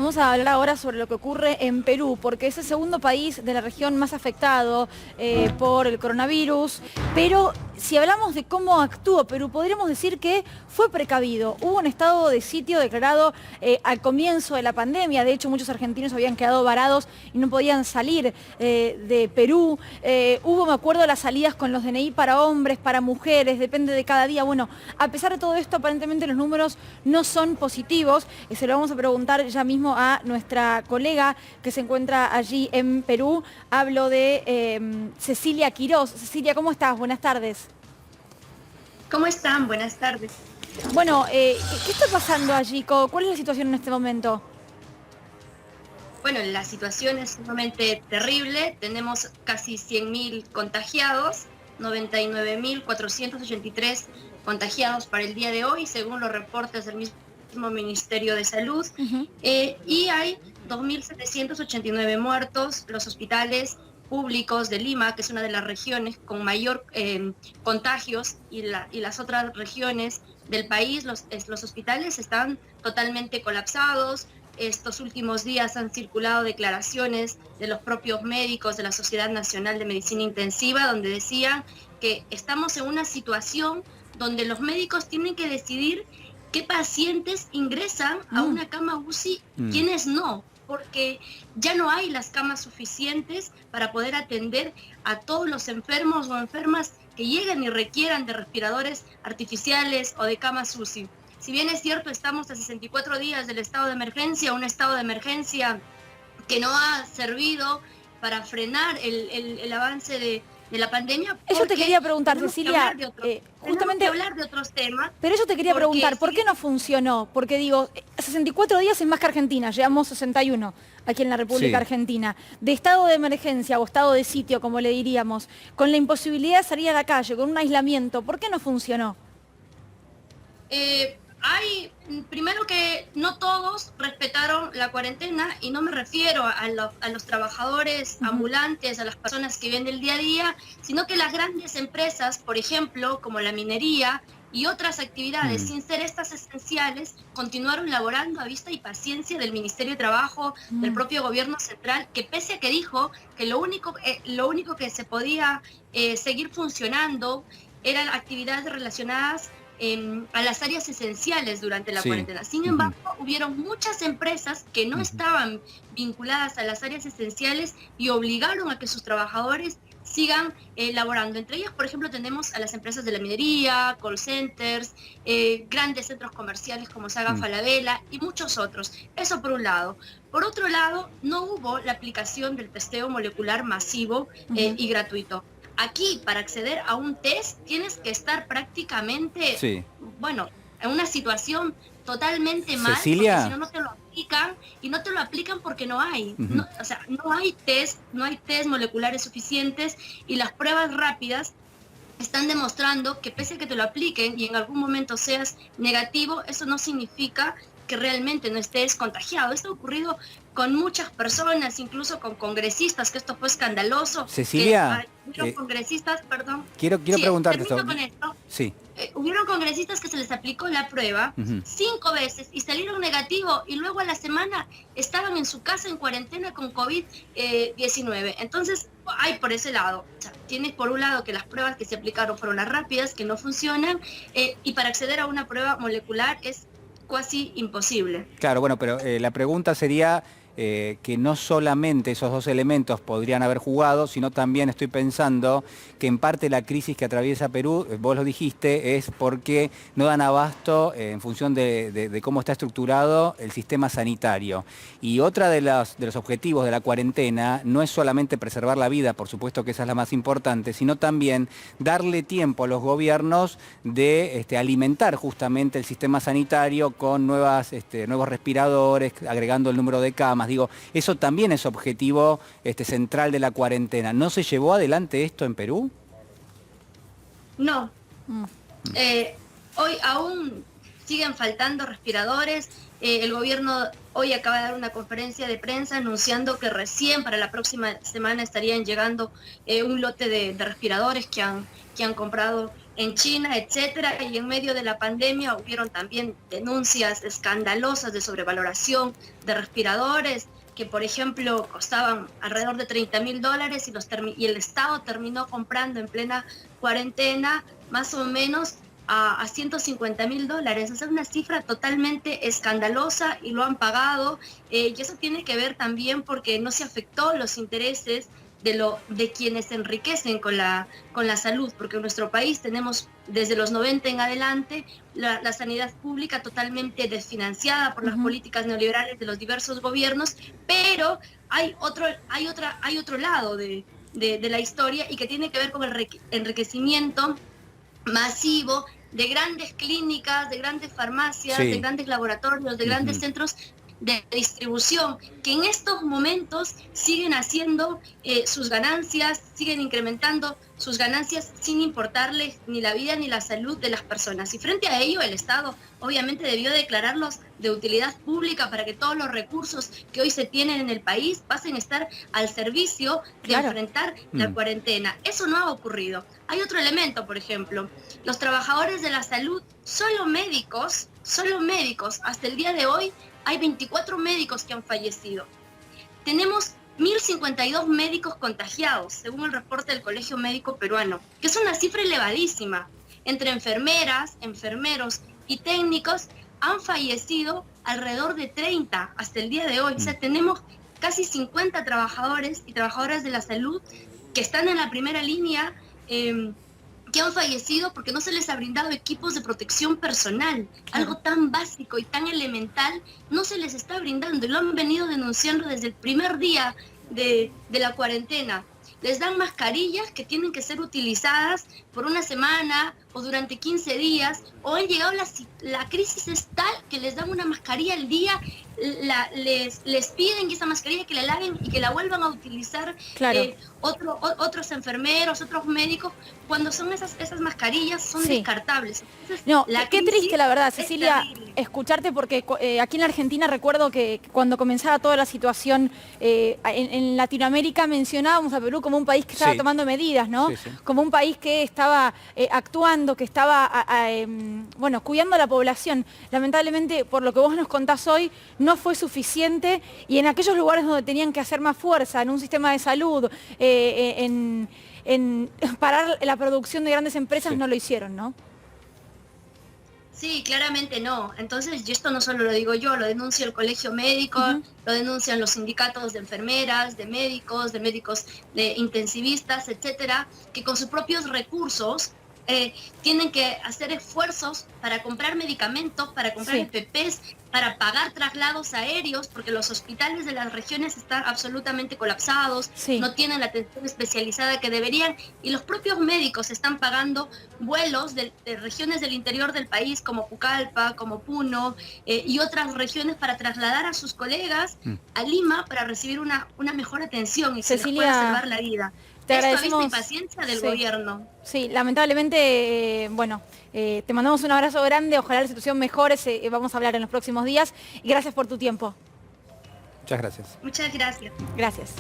Vamos a hablar ahora sobre lo que ocurre en Perú, porque es el segundo país de la región más afectado por el coronavirus, pero si hablamos de cómo actuó Perú, podríamos decir que fue precavido. Hubo un estado de sitio declarado al comienzo de la pandemia. De hecho, muchos argentinos habían quedado varados y no podían salir de Perú. Hubo, me acuerdo, las salidas con los DNI para hombres, para mujeres, depende de cada día. Bueno, a pesar de todo esto, aparentemente los números no son positivos. Se lo vamos a preguntar ya mismo a nuestra colega que se encuentra allí en Perú. Hablo de Cecilia Quirós. Cecilia, ¿cómo estás? Buenas tardes. ¿Cómo están? Buenas tardes. Bueno, ¿qué está pasando allí? ¿Cuál es la situación en este momento? Bueno, la situación es sumamente terrible. Tenemos casi 100.000 contagiados, 99.483 contagiados para el día de hoy, según los reportes del mismo Ministerio de Salud. Ujú. Y hay 2.789 muertos. Los hospitales públicos de Lima, que es una de las regiones con mayor contagios, y las otras regiones del país, los hospitales están totalmente colapsados. Estos últimos días han circulado declaraciones de los propios médicos de la Sociedad Nacional de Medicina Intensiva, donde decían que estamos en una situación donde los médicos tienen que decidir qué pacientes ingresan a una cama UCI y quiénes no, porque ya no hay las camas suficientes para poder atender a todos los enfermos o enfermas que lleguen y requieran de respiradores artificiales o de camas UCI. Si bien es cierto, estamos a 64 días del estado de emergencia, un estado de emergencia que no ha servido para frenar el avance de la pandemia, Eso te porque quería preguntar, Cecilia, tenemos que justamente, hablar de otros temas, pero eso te quería porque preguntar, ¿por qué no funcionó? Porque digo, 64 días es más que Argentina, llevamos 61 aquí en la República Sí. Argentina. De estado de emergencia o estado de sitio, como le diríamos, con la imposibilidad de salir a la calle, con un aislamiento, ¿por qué no funcionó? primero que no todos respetaron la cuarentena, y no me refiero a los trabajadores ambulantes, a las personas que viven del día a día, sino que las grandes empresas, por ejemplo, como la minería y otras actividades, sin ser estas esenciales, continuaron laborando a vista y paciencia del Ministerio de Trabajo, del propio gobierno central, que pese a que dijo que lo único que se podía seguir funcionando eran actividades relacionadas a las áreas esenciales durante la Sí. cuarentena. Sin Ujú. embargo, hubieron muchas empresas que no Ujú. estaban vinculadas a las áreas esenciales y obligaron a que sus trabajadores sigan laborando. Entre ellas, por ejemplo, tenemos a las empresas de la minería, call centers, grandes centros comerciales como Saga Mm. Falabella y muchos otros. Eso por un lado. Por otro lado, no hubo la aplicación del testeo molecular masivo y gratuito. Aquí, para acceder a un test, tienes que estar prácticamente, Sí. bueno, en una situación totalmente mal, porque si Cecilia. no, no te lo aplican, y no te lo aplican porque no hay. Ujú. No, o sea, no hay test moleculares suficientes, y las pruebas rápidas están demostrando que pese a que te lo apliquen y en algún momento seas negativo, eso no significa que realmente no estés contagiado. Esto ha ocurrido con muchas personas, incluso con congresistas, que esto fue escandaloso, que Cecilia, hubieron congresistas, perdón, quiero sí, preguntarte esto. termino con esto, Sí. hubieron congresistas que se les aplicó la prueba Ujú. 5 veces y salieron negativo, y luego a la semana estaban en su casa en cuarentena con COVID-19. Entonces, hay por ese lado. O sea, tienes por un lado que las pruebas que se aplicaron fueron las rápidas, que no funcionan, y para acceder a una prueba molecular es casi imposible. Claro, bueno, pero la pregunta sería que no solamente esos dos elementos podrían haber jugado, sino también estoy pensando que en parte la crisis que atraviesa Perú, vos lo dijiste, es porque no dan abasto en función de cómo está estructurado el sistema sanitario. Y otra de los objetivos de la cuarentena no es solamente preservar la vida, por supuesto que esa es la más importante, sino también darle tiempo a los gobiernos de alimentar justamente el sistema sanitario con nuevos respiradores, agregando el número de camas. Digo, eso también es objetivo central de la cuarentena. ¿No se llevó adelante esto en Perú? No. Hoy aún siguen faltando respiradores. El gobierno hoy acaba de dar una conferencia de prensa anunciando que recién para la próxima semana estarían llegando un lote de respiradores que han comprado en China, etcétera, y en medio de la pandemia hubieron también denuncias escandalosas de sobrevaloración de respiradores que, por ejemplo, costaban alrededor de $30.000 y el Estado terminó comprando en plena cuarentena más o menos a $150.000. O sea, una cifra totalmente escandalosa y lo han pagado. Y eso tiene que ver también porque no se afectó los intereses de quienes se enriquecen con la salud, porque en nuestro país tenemos desde los 90 en adelante la sanidad pública totalmente desfinanciada por las políticas neoliberales de los diversos gobiernos, pero hay otro lado de la historia y que tiene que ver con el enriquecimiento masivo de grandes clínicas, de grandes farmacias, Sí. de grandes laboratorios, de grandes centros de distribución, que en estos momentos siguen haciendo sus ganancias, siguen incrementando sus ganancias sin importarles ni la vida ni la salud de las personas. Y frente a ello, el Estado obviamente debió declararlos de utilidad pública para que todos los recursos que hoy se tienen en el país pasen a estar al servicio de enfrentar la cuarentena. Eso no ha ocurrido. Hay otro elemento, por ejemplo, los trabajadores de la salud, solo médicos, hasta el día de hoy, hay 24 médicos que han fallecido. Tenemos 1.052 médicos contagiados, según el reporte del Colegio Médico Peruano, que es una cifra elevadísima. Entre enfermeras, enfermeros y técnicos han fallecido alrededor de 30 hasta el día de hoy. O sea, tenemos casi 50 trabajadores y trabajadoras de la salud que están en la primera línea, que han fallecido porque no se les ha brindado equipos de protección personal. Algo tan básico y tan elemental no se les está brindando, y lo han venido denunciando desde el primer día de la cuarentena. Les dan mascarillas que tienen que ser utilizadas por una semana o durante 15 días, o han llegado la crisis es tal que les dan una mascarilla al día, les piden que esa mascarilla que la laven y que la vuelvan a utilizar otros enfermeros, otros médicos, cuando son esas mascarillas son descartables. Entonces, no, qué triste la verdad, Cecilia, escucharte, porque aquí en la Argentina recuerdo que cuando comenzaba toda la situación en Latinoamérica mencionábamos a Perú como un país que estaba tomando medidas, ¿no? Como un país que estaba actuando, que estaba cuidando a la población. Lamentablemente, por lo que vos nos contás hoy, no fue suficiente, y en aquellos lugares donde tenían que hacer más fuerza, en un sistema de salud, en parar la producción de grandes empresas, no lo hicieron, ¿no? Sí, claramente no. Entonces, y esto no solo lo digo yo, lo denuncia el Colegio Médico, lo denuncian los sindicatos de enfermeras, de médicos de intensivistas, etcétera, que con sus propios recursos tienen que hacer esfuerzos para comprar medicamentos, para comprar EPPs, para pagar traslados aéreos, porque los hospitales de las regiones están absolutamente colapsados, no tienen la atención especializada que deberían, y los propios médicos están pagando vuelos de regiones del interior del país, como Pucallpa, como Puno, y otras regiones, para trasladar a sus colegas a Lima para recibir una mejor atención y se les pueda salvar la vida. Te Esto agradecemos. vista impaciencia del gobierno. Sí, lamentablemente, te mandamos un abrazo grande, ojalá la situación mejore, vamos a hablar en los próximos días, y gracias por tu tiempo. Muchas gracias. Muchas gracias. Gracias.